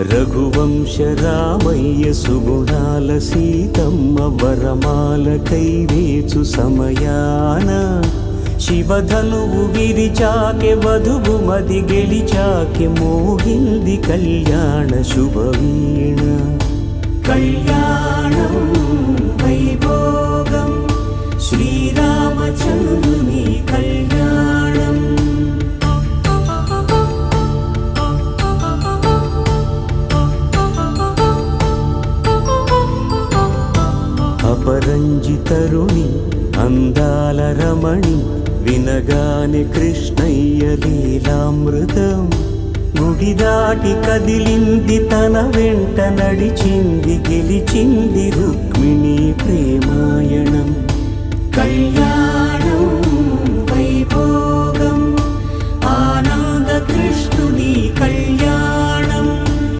రఘువంశ రామయ్య సుగుణాల సీతమ్మ వరమాల కైవేచు సమయాన శివధనువు విరిచాకె వధువు మది గెలిచాకె మోగింది కళ్యాణ శుభవీణ. కళ్యాణం వైభోగం శ్రీరామచంద్రుని కళ్యాణం. అపరంజి తరుణి అందాల రమణి వినగానే కృష్ణయ్య లీలామృతం. గుడి దాటి కదిలింది తన వెంట నడిచింది గెలిచింది రుక్మిణి ప్రేమాయణం. కళ్యాణం వైభోగం